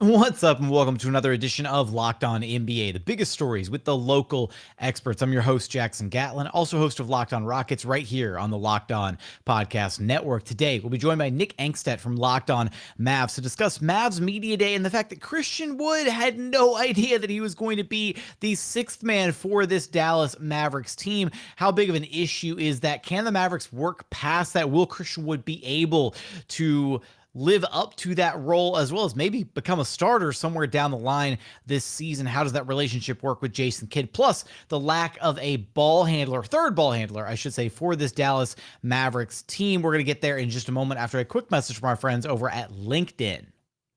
What's up, and welcome to another edition of Locked On NBA, the biggest stories with the local experts. I'm your host, Jackson Gatlin, also host of Locked On Rockets right here on the Locked On Podcast Network. Today, we'll be joined by Nick Angstadt from Locked On Mavs to discuss Mavs Media Day and the fact that Christian Wood had no idea that he was going to be the sixth man for this Dallas Mavericks team. How big of an issue is that? Can the Mavericks work past that? Will Christian Wood be able to live up to that role, as well as maybe become a starter somewhere down the line this season? How does that relationship work with Jason Kidd? Plus, the lack of a ball handler, third ball handler, I should say, for this Dallas Mavericks team. We're going to get there in just a moment after a quick message from our friends over at LinkedIn.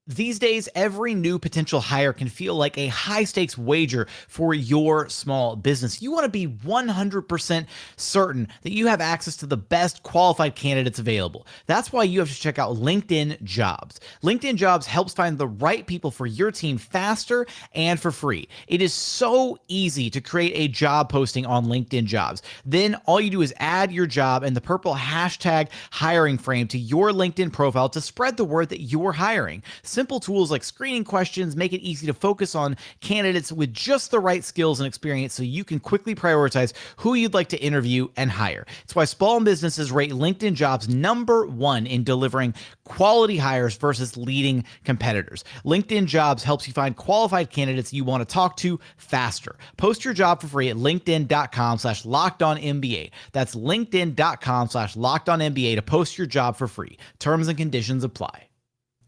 These days, every new potential hire can feel like a high-stakes wager for your small business. You want to be 100% certain that you have access to the best qualified candidates available. That's why you have to check out LinkedIn Jobs. LinkedIn Jobs helps find the right people for your team faster and for free. It is so easy to create a job posting on LinkedIn Jobs. Then all you do is add your job and the purple hashtag hiring frame to your LinkedIn profile to spread the word that you're hiring. Simple tools like screening questions make it easy to focus on candidates with just the right skills and experience so you can quickly prioritize who you'd like to interview and hire. It's why small businesses rate LinkedIn Jobs #1 in delivering quality hires versus leading competitors. LinkedIn Jobs helps you find qualified candidates you want to talk to faster. Post your job for free at linkedin.com/lockedonnba. That's linkedin.com/lockedonnba to post your job for free. Terms and conditions apply.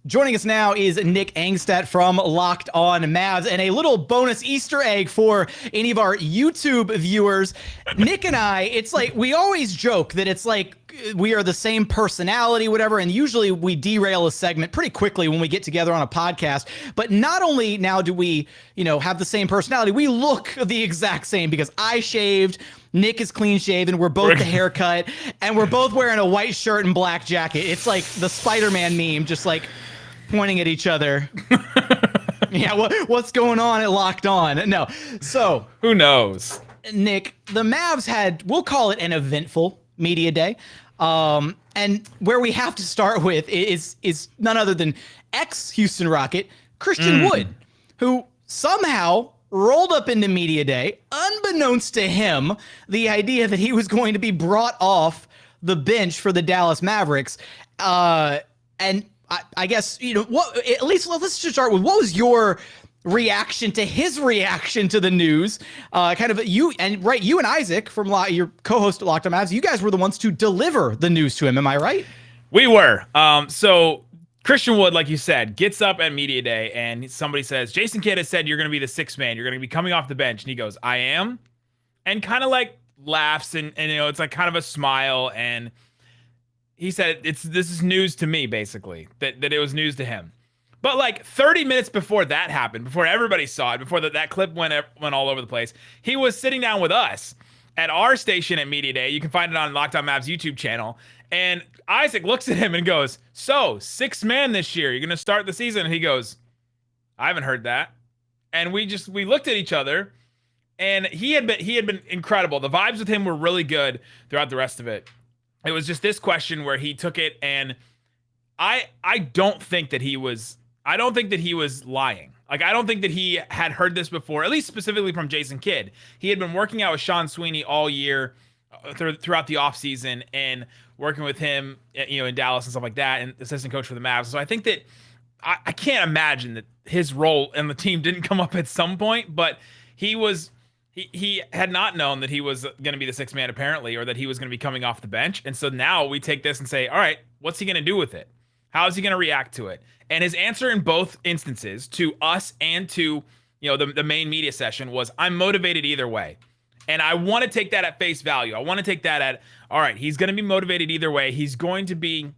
Joining us now is Nick Angstadt from Locked On Mavs, and a little bonus Easter egg for any of our YouTube viewers. Nick and I, it's like we always joke that it's like we are the same personality, whatever, and usually we derail a segment pretty quickly when we get together on a podcast. But not only now do we, have the same personality, we look the exact same because I shaved, Nick is clean shaven, we're both the haircut, and we're both wearing a white shirt and black jacket. It's like the Spider-Man meme, just like pointing at each other. Yeah, what's going on at Locked On? No. So, who knows? Nick, the Mavs had, we'll call it an eventful media day. And where we have to start with is none other than ex-Houston Rocket, Christian Wood, who somehow rolled up into media day, unbeknownst to him, the idea that he was going to be brought off the bench for the Dallas Mavericks. And I guess, what, at least let's just start with, what was your reaction to his reaction to the news? You and Isaac from your co-host at Locked On Mavs, you guys were the ones to deliver the news to him. Am I right? We were. So Christian Wood, like you said, gets up at media day and somebody says, Jason Kidd has said you're going to be the sixth man. You're going to be coming off the bench. And he goes, I am. And kind of like laughs and it's like kind of a smile. And he said, this is news to me, basically, that it was news to him. But like 30 minutes before that happened, before everybody saw it, before that clip went all over the place, he was sitting down with us at our station at Media Day. You can find it on Locked On Mavs YouTube channel. And Isaac looks at him and goes, so, sixth man this year, you're going to start the season? And he goes, I haven't heard that. And we looked at each other, and he had been incredible. The vibes with him were really good throughout the rest of it. It was just this question where he took it, and I don't think that he was lying. Like, I don't think that he had heard this before, at least specifically from Jason Kidd. He had been working out with Sean Sweeney all year throughout the offseason and working with him, in Dallas and stuff like that, and assistant coach for the Mavs. So I think that I can't imagine that his role in the team didn't come up at some point, but he had not known that he was going to be the sixth man, apparently, or that he was going to be coming off the bench. And so now we take this and say, all right, what's he going to do with it? How is he going to react to it? And his answer in both instances, to us and to the main media session, was, I'm motivated either way. And I want to take that at face value. I want to take that at, all right, he's going to be motivated either way. He's going to be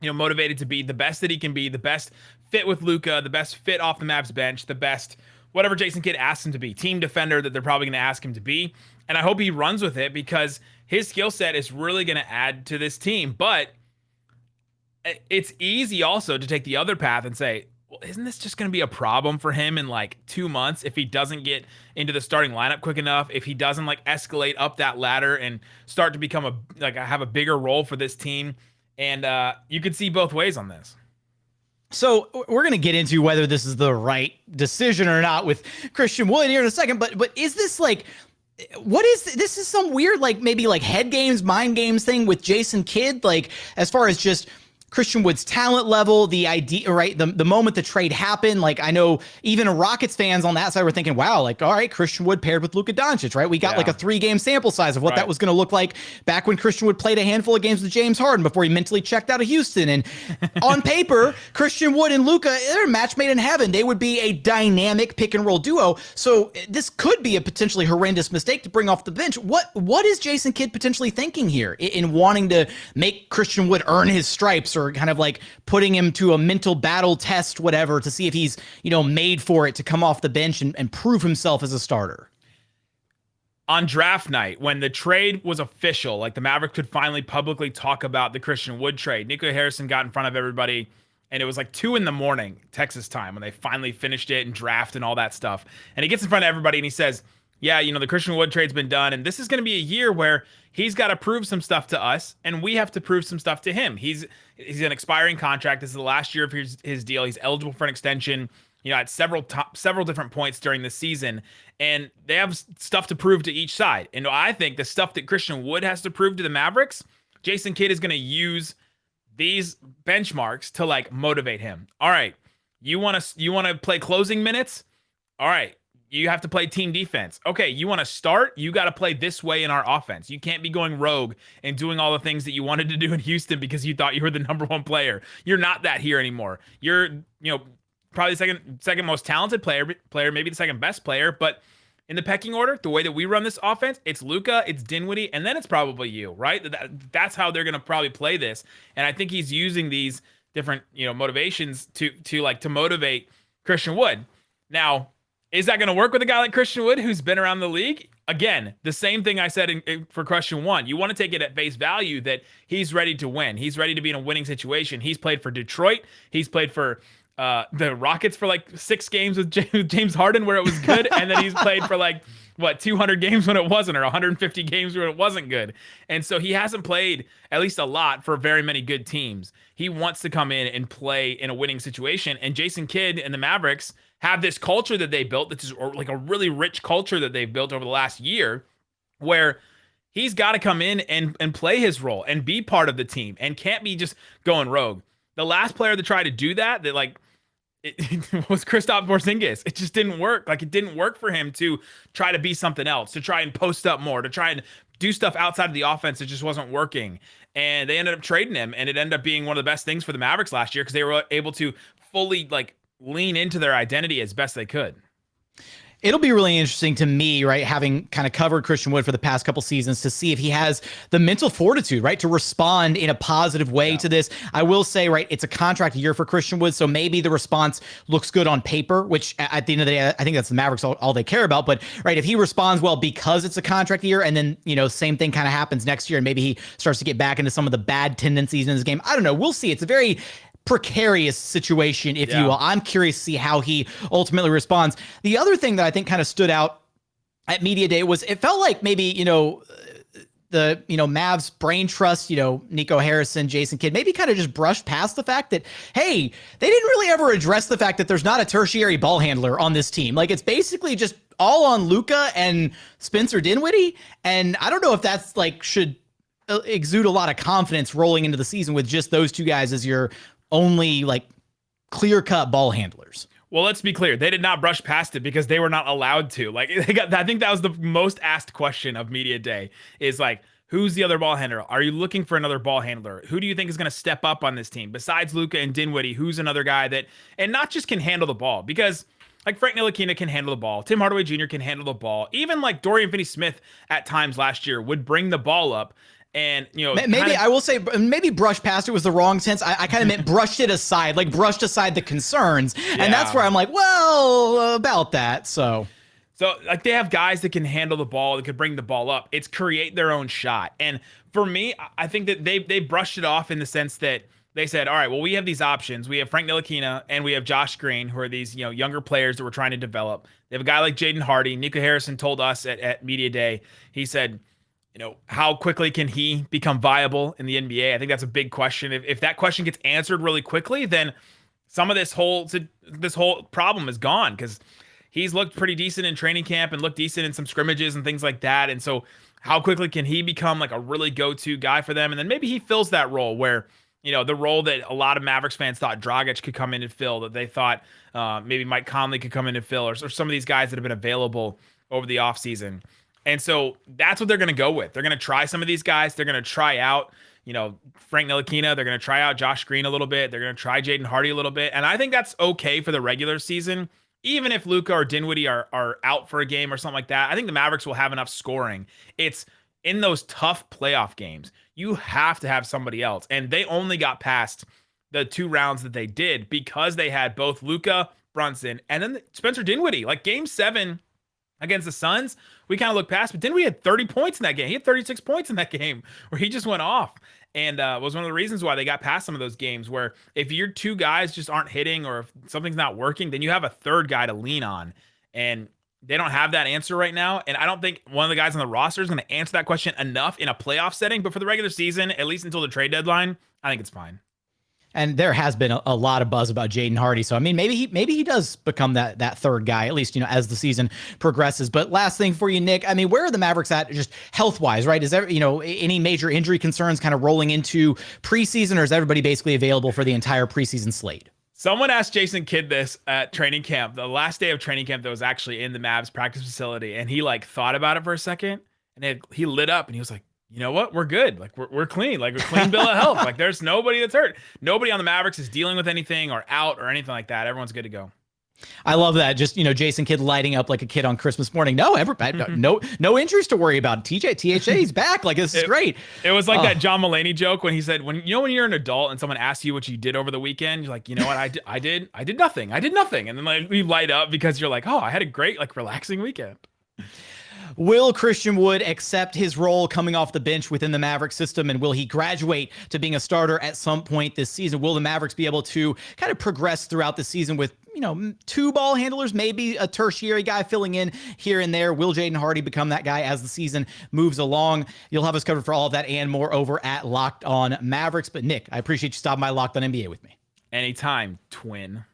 motivated to be the best that he can be, the best fit with Luka, the best fit off the Mavs bench, the best whatever Jason Kidd asks him to be, team defender that they're probably going to ask him to be. And I hope he runs with it because his skill set is really going to add to this team. But it's easy also to take the other path and say, well, isn't this just going to be a problem for him in like 2 months if he doesn't get into the starting lineup quick enough, if he doesn't like escalate up that ladder and start to become have a bigger role for this team? And you could see both ways on this. So we're going to get into whether this is the right decision or not with Christian Wood here in a second, but is this like, what is this? Is some weird like maybe like head games, mind games thing with Jason Kidd, like as far as just Christian Wood's talent level, the idea, right? The moment the trade happened, like I know even Rockets fans on that side were thinking, wow, like, all right, Christian Wood paired with Luka Doncic, right? We got like a 3-game sample size of what that was going to look like back when Christian Wood played a handful of games with James Harden before he mentally checked out of Houston. And on paper, Christian Wood and Luka, they're a match made in heaven. They would be a dynamic pick and roll duo. So this could be a potentially horrendous mistake to bring off the bench. What is Jason Kidd potentially thinking here in wanting to make Christian Wood earn his stripes, or kind of like putting him to a mental battle test, whatever, to see if he's, made for it to come off the bench and prove himself as a starter? On draft night, when the trade was official, like the Mavericks could finally publicly talk about the Christian Wood trade, Nico Harrison got in front of everybody, and it was like 2 a.m. Texas time when they finally finished it and draft and all that stuff. And he gets in front of everybody and he says, yeah, the Christian Wood trade's been done, and this is going to be a year where he's got to prove some stuff to us, and we have to prove some stuff to him. He's an expiring contract. This is the last year of his deal. He's eligible for an extension, at several different points during the season, and they have stuff to prove to each side. And I think the stuff that Christian Wood has to prove to the Mavericks, Jason Kidd is going to use these benchmarks to like motivate him. All right, you want to play closing minutes? All right. You have to play team defense. Okay, you want to start? You got to play this way in our offense. You can't be going rogue and doing all the things that you wanted to do in Houston because you thought you were the number one player. You're not that here anymore. You're, probably the second most talented player, maybe the second best player, but in the pecking order, the way that we run this offense, it's Luka, it's Dinwiddie, and then it's probably you, right? That's how they're going to probably play this. And I think he's using these different, motivations to motivate Christian Wood. Now, is that going to work with a guy like Christian Wood who's been around the league? Again, the same thing I said for question 1. You want to take it at face value that he's ready to win. He's ready to be in a winning situation. He's played for Detroit. He's played for the Rockets for like 6 games with James Harden where it was good. And then he's played for 200 games when it wasn't, or 150 games when it wasn't good. And so he hasn't played at least a lot for very many good teams. He wants to come in and play in a winning situation. And Jason Kidd and the Mavericks have this culture that they built, that's like a really rich culture that they've built over the last year, where he's got to come in and play his role and be part of the team and can't be just going rogue. The last player to try to do that it was Kristaps Porzingis. It just didn't work. Like, it didn't work for him to try to be something else, to try and post up more, to try and do stuff outside of the offense. It just wasn't working. And they ended up trading him, and it ended up being one of the best things for the Mavericks last year because they were able to fully lean into their identity as best they could. It'll be really interesting to me, right, having kind of covered Christian Wood for the past couple seasons, to see if he has the mental fortitude, right, to respond in a positive way to this. I will say, right, it's a contract year for Christian Wood, so maybe the response looks good on paper, which at the end of the day, I think that's the Mavericks all they care about. But, right, if he responds well because it's a contract year, and then, same thing kind of happens next year, and maybe he starts to get back into some of the bad tendencies in his game. I don't know. We'll see. It's a very precarious situation, if you will. I'm curious to see how he ultimately responds. The other thing that I think kind of stood out at Media Day was it felt like maybe, the, Mavs brain trust, Nico Harrison, Jason Kidd, maybe kind of just brushed past the fact that, hey, they didn't really ever address the fact that there's not a tertiary ball handler on this team. Like, it's basically just all on Luka and Spencer Dinwiddie. And I don't know if that's should exude a lot of confidence rolling into the season with just those two guys as your only clear-cut ball handlers. Well, let's be clear. They did not brush past it because they were not allowed to. I think that was the most asked question of Media Day is who's the other ball handler? Are you looking for another ball handler? Who do you think is going to step up on this team? Besides Luka and Dinwiddie, who's another guy that, and not just can handle the ball, because Frank Ntilikina can handle the ball. Tim Hardaway Jr. can handle the ball. Even Dorian Finney-Smith at times last year would bring the ball up. And, maybe I will say maybe brush past it was the wrong sense. I kind of meant brushed it aside, brushed aside the concerns. Yeah. And that's where I'm about that. So they have guys that can handle the ball, that could bring the ball up. It's create their own shot. And for me, I think that they brushed it off in the sense that they said, all right, well, we have these options. We have Frank Ntilikina and we have Josh Green, who are these, younger players that we're trying to develop. They have a guy like Jaden Hardy. Nico Harrison told us at Media Day, he said, how quickly can he become viable in the NBA? I think that's a big question. If that question gets answered really quickly, then some of this whole problem is gone because he's looked pretty decent in training camp and looked decent in some scrimmages and things like that. And so how quickly can he become like a really go-to guy for them? And then maybe he fills that role where, the role that a lot of Mavericks fans thought Dragic could come in and fill, that they thought maybe Mike Conley could come in and fill, or some of these guys that have been available over the offseason. And so that's what they're going to go with. They're going to try some of these guys. They're going to try out, Frank Ntilikina. They're going to try out Josh Green a little bit. They're going to try Jaden Hardy a little bit. And I think that's okay for the regular season. Even if Luka or Dinwiddie are out for a game or something like that, I think the Mavericks will have enough scoring. It's in those tough playoff games, you have to have somebody else. And they only got past the 2 rounds that they did because they had both Luka, Brunson, and then Spencer Dinwiddie. Like game 7 against the Suns, we kind of looked past, but Dinwiddie had 30 points in that game. He had 36 points in that game where he just went off. And was one of the reasons why they got past some of those games where if your 2 guys just aren't hitting or if something's not working, then you have a 3rd guy to lean on. And they don't have that answer right now. And I don't think one of the guys on the roster is going to answer that question enough in a playoff setting. But for the regular season, at least until the trade deadline, I think it's fine. And there has been a lot of buzz about Jaden Hardy. So, I mean, maybe he does become that 3rd guy, at least, as the season progresses. But last thing for you, Nick, I mean, where are the Mavericks at just health-wise, right? Is there, any major injury concerns kind of rolling into preseason, or is everybody basically available for the entire preseason slate? Someone asked Jason Kidd this at training camp, the last day of training camp that was actually in the Mavs practice facility. And he thought about it for a second and he lit up and he was like, you know what? We're good. Like we're clean. Like we're clean bill of health. Like there's nobody that's hurt. Nobody on the Mavericks is dealing with anything or out or anything like that. Everyone's good to go. I love that. Just, Jason Kidd lighting up like a kid on Christmas morning. No, no injuries to worry about. THA, he's back. Like, this is great. It was like that John Mulaney joke when he said, when you're an adult and someone asks you what you did over the weekend, you're like, you know what? I did nothing. I did nothing. And then we light up because you're like, oh, I had a great, relaxing weekend. Will Christian Wood accept his role coming off the bench within the Mavericks system, and will he graduate to being a starter at some point this season? Will the Mavericks be able to kind of progress throughout the season with, 2 ball handlers, maybe a tertiary guy filling in here and there? Will Jaden Hardy become that guy as the season moves along? You'll have us covered for all of that and more over at Locked On Mavericks. But Nick, I appreciate you stopping by Locked On NBA with me. Anytime, twin.